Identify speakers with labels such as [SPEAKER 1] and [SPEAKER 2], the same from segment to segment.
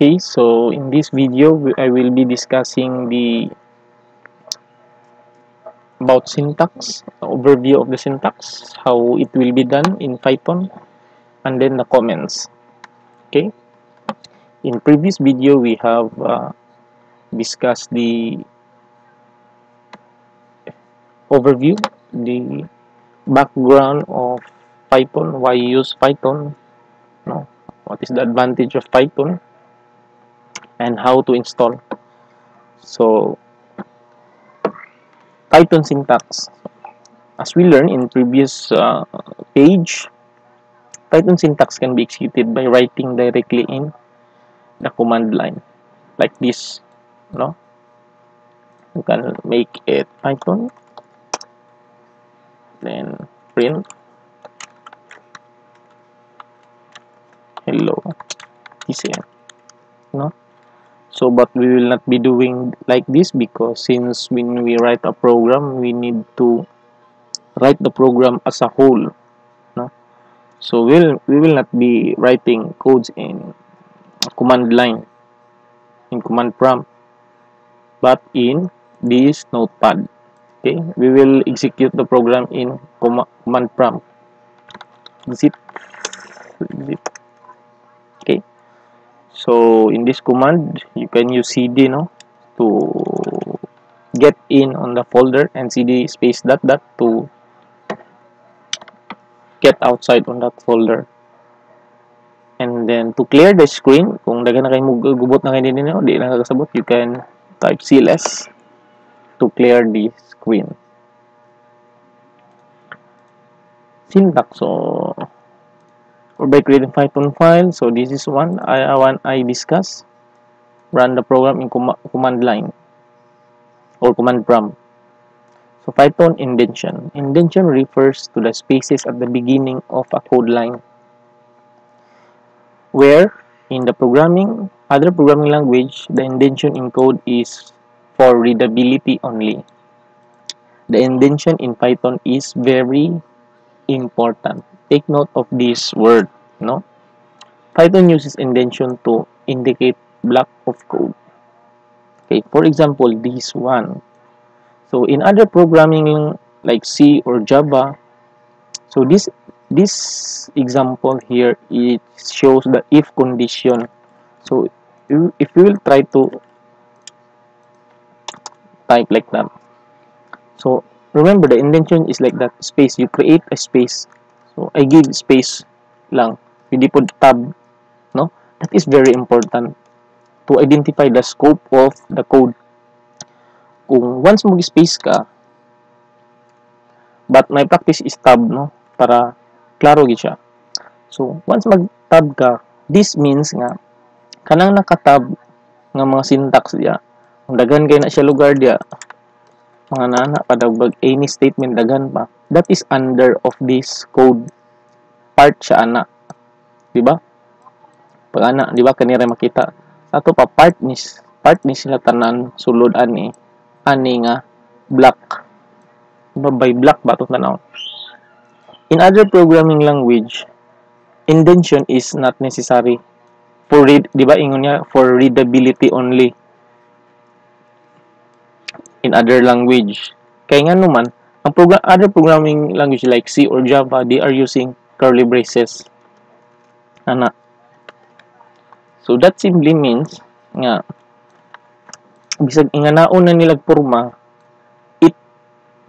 [SPEAKER 1] Okay, so in this video I will be discussing about syntax, overview of the syntax, how it will be done in Python, and then the comments. Okay, in previous video we have discussed the overview, the background of Python, why use Python, no, what is the advantage of Python, and how to install. So Python syntax, as we learned in previous page, Python syntax can be executed by writing directly in the command line, like this. No, you can make it Python, then print hello TCM. No, so but we will not be doing like this, because since when we write a program, we need to write the program as a whole. No, so we will not be writing codes in command line, in command prompt, but in this notepad. Okay, we will execute the program in command prompt. Zip. Okay, so in this command you can use cd, no, to get in on the folder, and cd space dot dot to get outside on that folder. And then to clear the screen, kung dagan na kayo gubot na kayo din, no, di na kakasabot, you can type cls to clear the screen. Syntax, so or by creating Python file, so this is one I discuss. Run the program in command line or command prompt. So Python indentation. Indentation refers to the spaces at the beginning of a code line, where in the other programming language, the indentation in code is for readability only. The indentation in Python is very important. Take note of this word, no? Python uses indentation to indicate block of code. Okay, for example, this one. So in other programming like C or Java, so this example here, it shows the if condition. So if you will try to type like that, so remember the indentation is like that, space, you create a space. So I give space lang, hindi put tab, no, that is very important to identify the scope of the code. Kung once mag-space ka, but my practice is tab, no, para klaro gid siya. So once mag-tab ka, this means nga kanang naka-tab nga mga syntax diya, kung daghan kay na siya lugar diya, mga nana padagbag any statement daghan pa, that is under of this code, part siya ana, di ba? Pag ana, di ba, kanira makita ato pa part ni sila tanan sulod ani nga block, diba, by block ba ito tanaw. In other programming language, indentation is not necessary for di ba, ingon niya for readability only in other language. Kaya nga naman, ang other programming language like C or Java, they are using curly braces. Ana. So that simply means nga bisag inganaon na nilag porma,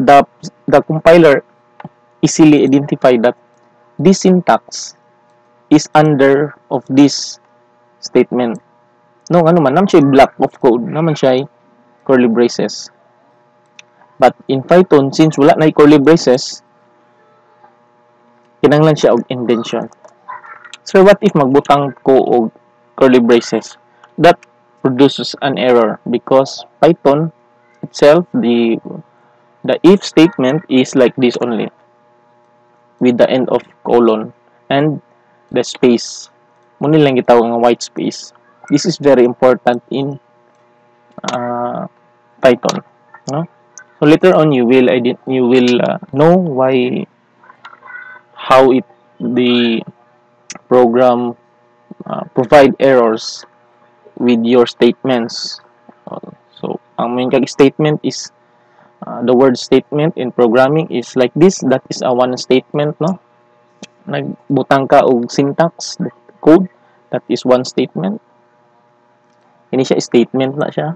[SPEAKER 1] the compiler easily identify that this syntax is under of this statement. No, ano man, naman siya block of code, naman siya curly braces. But in Python, since wala na curly braces, kinahanglan siya og indentation. So what if magbutang ko og curly braces? That produces an error, because Python itself, the if statement is like this only, with the end of colon and the space. Muna lang gitawag nga white space. This is very important in Python, no? So later on you will know why, how the program provide errors with your statements. So ang main kag statement is the word statement in programming is like this. That is a one statement, no? Nagbutang ka og syntax code, that is one statement. Ini siya statement na siya.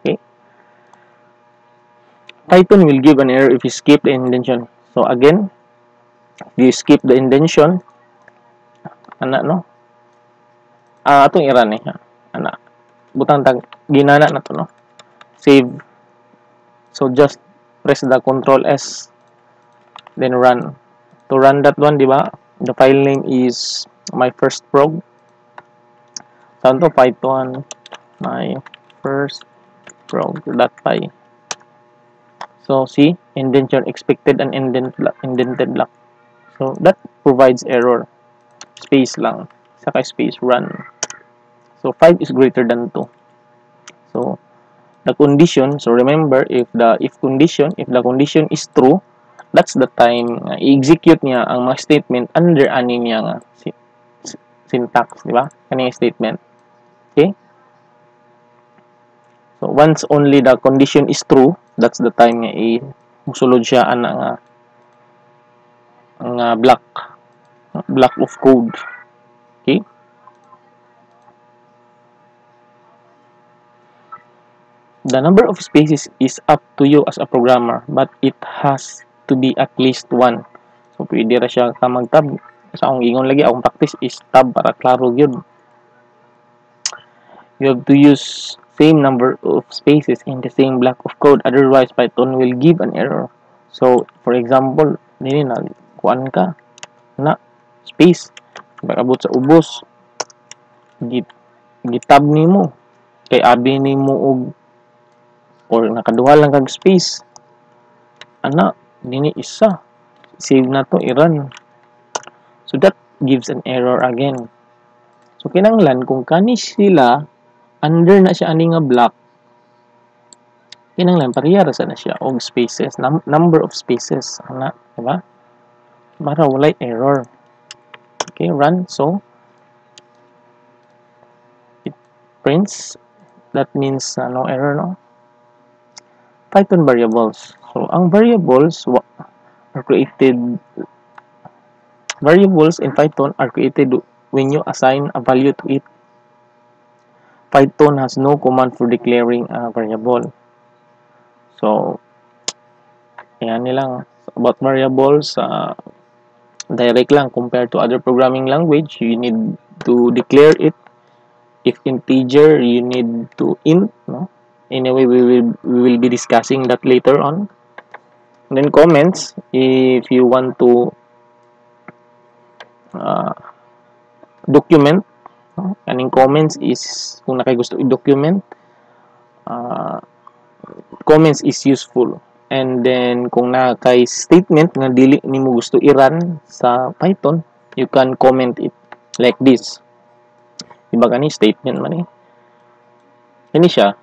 [SPEAKER 1] Okay? Python will give an error if you skip the indentation. So again, if you skip the indentation, ana no? Atong ira ni ana. Butang tag ginana na to, no? Save. So just press the Control S, then run. To run that one, di ba? The file name is my first prog. Saan to? Python my first prog.py. So see, indentation expected and indented block. So that provides error. Space lang. Saka space run. So 5 is greater than 2. So the condition, so remember, if the condition is true, that's the time i-execute niya ang mga statement under ani niya nga syntax, di ba? Kaning statement. Okay? So once only the condition is true, that's the time nga musulod siya ana nga block of code. Okay? The number of spaces is up to you as a programmer, but it has to be at least 1. So pwede ra siya ka mag-tab. Sa akong ingon lagi, akong practice is tab para klaro gyud. You have to use same number of spaces in the same block of code, otherwise Python will give an error. So for example, nini na kuan ka na space pag-abot sa ubos, gitab nimo kay abi nimo og or nakaduha lang kag space, ana dini isa, save na to, i-run. So that gives an error again. So kinahanglan kung kani sila under na siya ani nga block, kinahanglan pareha ra sa na siya og spaces, number of spaces, ana, di ba? Para walay error. Okay, run. So it prints, that means no error, no? Python variables. So ang variables in Python are created when you assign a value to it. Python has no command for declaring a variable. So ayan nilang about variables, direct lang compared to other programming language. You need to declare it. If integer, you need to int, no? Anyway, we will be discussing that later on. And then comments, if you want to document, no? Kaning comments is kung nakay gusto i-document, comments is useful. And then kung nakay statement nga dili nimo gusto i-run sa Python, you can comment it like this. Diba kani statement man eh. Kani siya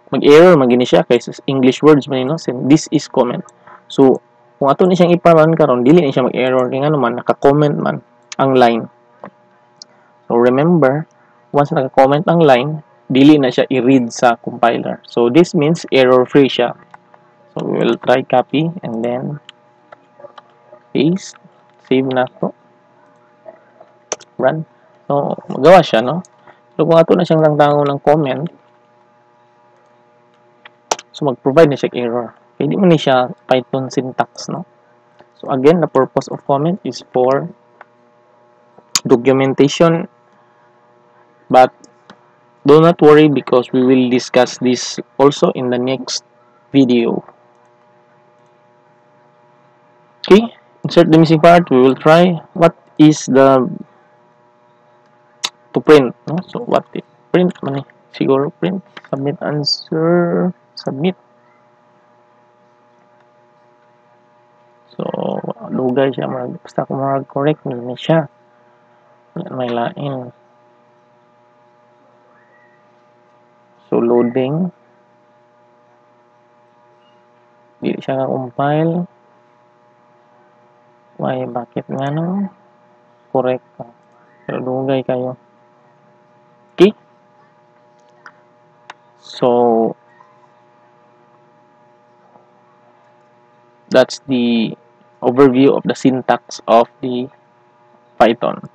[SPEAKER 1] mag-error man gini siya kay English words man, no? This is comment. So kung ato ni siyang iparan karon, dili ni siya mag-error kay ngano man naka-comment man ang line. So remember, once naka-comment ang line, dili na siya i-read sa compiler. So this means error-free siya. So we will try copy and then paste, save na to, run. So magawa siya, no? So kung ato na siyang tangtangon ng comment, so mag-provide na siya error. Kaya di mo ni siya Python syntax, no? So again, the purpose of comment is for documentation, but do not worry because we will discuss this also in the next video. Okay, insert the missing part. We will try what is the to print, no? So what it print man, siguro print, submit answer, submit. So lugay siya, basta kung correct ni siya, may lain. So loading, di siya compile. Why, bakit nga no? Correct ka, pero lugay kayo. Okay, So that's the overview of the syntax of the Python.